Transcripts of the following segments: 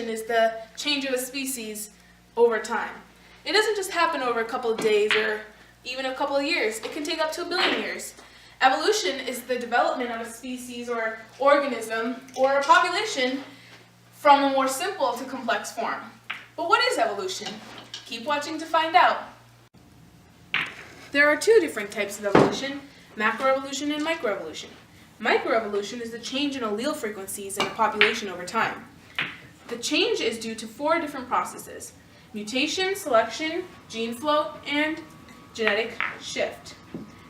evolution is the change of a species over time. It doesn't just happen over a couple of days or even a couple of years. It can take up to 1 billion years. Evolution is the development of a species or organism or a population from a more simple to complex form. But what is evolution? Keep watching to find out. There are 2 different types of evolution, macroevolution and microevolution. Microevolution is the change in allele frequencies in a population over time. The change is due to 4 different processes: mutation, selection, gene flow, and genetic shift.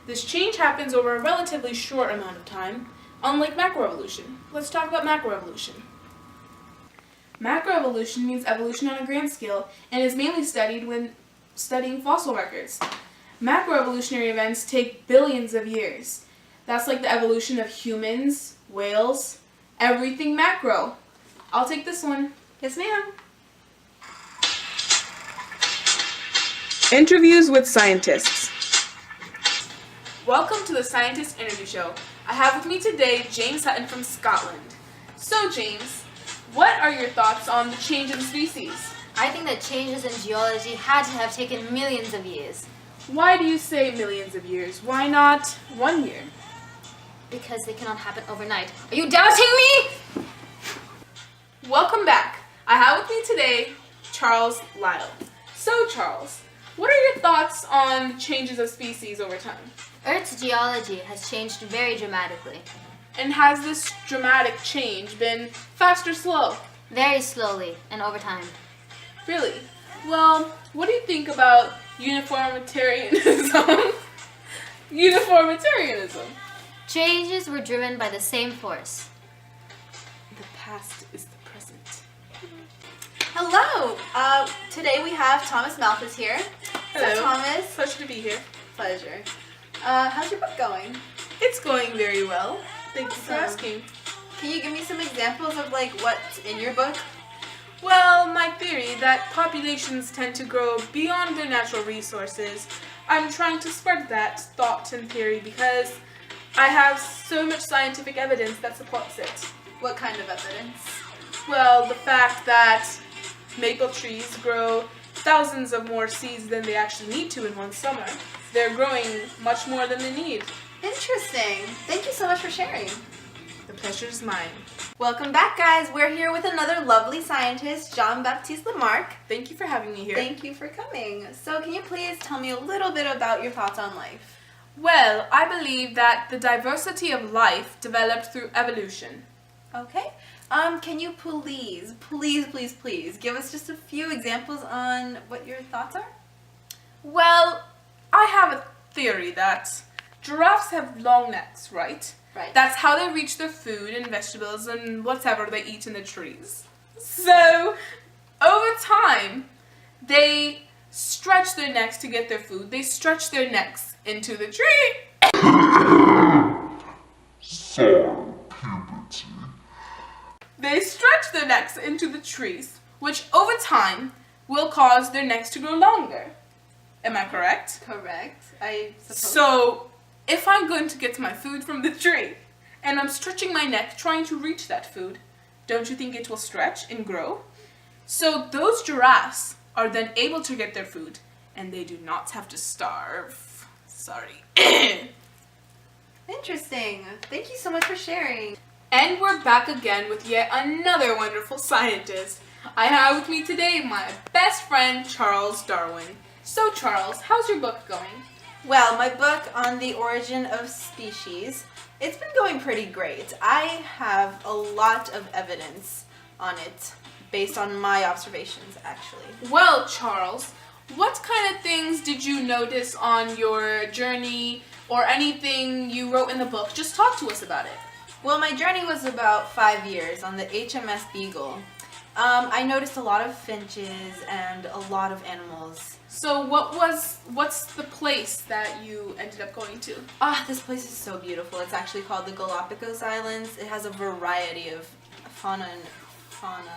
This change happens over a relatively short amount of time, unlike macroevolution. Let's talk about macroevolution. Macroevolution means evolution on a grand scale and is mainly studied when studying fossil records. Macroevolutionary events take billions of years. That's like the evolution of humans, whales, everything macro. I'll take this one. Yes, ma'am. Interviews with scientists. Welcome to the Scientist Interview Show. I have with me today James Hutton from Scotland. So James, what are your thoughts on the change in species? I think that changes in geology had to have taken millions of years. Why do you say millions of years? Why not 1 year? Because they cannot happen overnight. Are you doubting me? Welcome back. I have with me today Charles Lyell. So Charles, what are your thoughts on the changes of species over time? Earth's geology has changed very dramatically. And has this dramatic change been fast or slow? Very slowly and over time. Really? Well, what do you think about uniformitarianism? Uniformitarianism. Changes were driven by the same force. The past is the present. Hello. Today we have Thomas Malthus here. Hello. So Thomas, Pleasure to be here. pleasure. How's your book going? It's going very well. Thank you for Awesome. asking. Can you give me some examples of like what's in your book? Well, my theory that populations tend to grow beyond their natural resources, I'm trying to spread that thought and theory because I have so much scientific evidence that supports it. What kind of evidence? Well, the fact that maple trees grow thousands of more seeds than they actually need to in one summer. They're growing much more than they need. Interesting. Thank you so much for sharing. The pleasure is mine. Welcome back, guys. We're here with another lovely scientist, Jean-Baptiste Lamarck. Thank you for having me here. Thank you for coming. So can you please tell me a little bit about your thoughts on life? Well, I believe that the diversity of life developed through evolution. Okay. Can you please give us just a few examples on what your thoughts are? Well, I have a theory that giraffes have long necks, right? Right. That's how they reach their food and vegetables and whatever they eat in the trees. So, over time, they stretch their necks to get their food. They stretch their necks into the tree. Sorry, puberty. They stretch their necks into the trees, which over time will cause their necks to grow longer. Am I correct? Correct. I suppose. So, if I'm going to get my food from the tree, and I'm stretching my neck trying to reach that food, don't you think it will stretch and grow? So those giraffes are then able to get their food, and they do not have to starve. Sorry. Interesting. Thank you so much for sharing. And we're back again with yet another wonderful scientist. I have with me today my best friend, Charles Darwin. So Charles, how's your book going? Well, my book on the origin of species, it's been going pretty great. I have a lot of evidence on it based on my observations, actually. Well, Charles, what kind of things did you notice on your journey or anything you wrote in the book? Just talk to us about it. Well, my journey was about 5 years on the HMS Beagle. I noticed a lot of finches and a lot of animals. So what's the place that you ended up going to? This place is so beautiful. It's actually called the Galapagos Islands. It has a variety of fauna and fauna.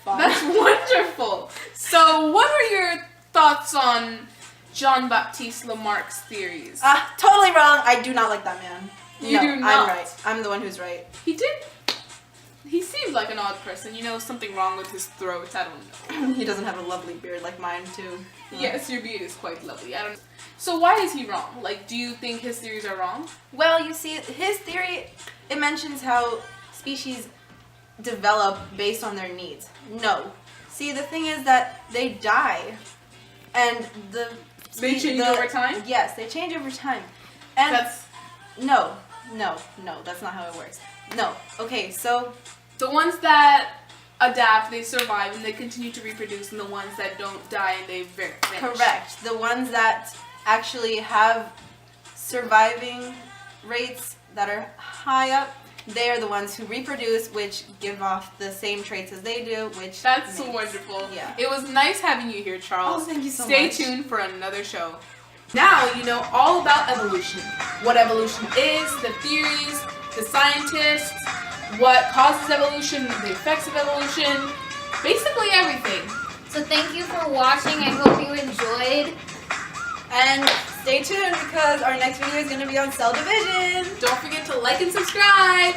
That's wonderful. So what are your thoughts on Jean-Baptiste Lamarck's theories? Totally wrong. I do not like that man. You No, do not. I'm right. I'm the one who's right. He did He seems like an odd person. Something wrong with his throat. I don't know. He doesn't have a lovely beard like mine too. Yes, your beard is quite lovely. I don't. So why is he wrong? Like, do you think his theories are wrong? Well, you see, his theory, it mentions how species develop based on their needs. No. See, the thing is that they die, and They change over time? Yes, they change over time. And That's no, that's not how it works. No. Okay, so the ones that adapt, they survive, and they continue to reproduce, and the ones that don't die and they vanish. correct. The ones that actually have surviving rates that are high up, they are the ones who reproduce, which give off the same traits as they do, which That's makes- wonderful. Yeah. It was nice having you here, Charles. Oh, thank you so Stay much. tuned for another show. Now you know all about evolution. What evolution is, the theories, the scientists, what causes evolution, the effects of evolution, basically everything. So thank you for watching. I hope you enjoyed. And stay tuned because our next video is going to be on cell division. Don't forget to like and subscribe.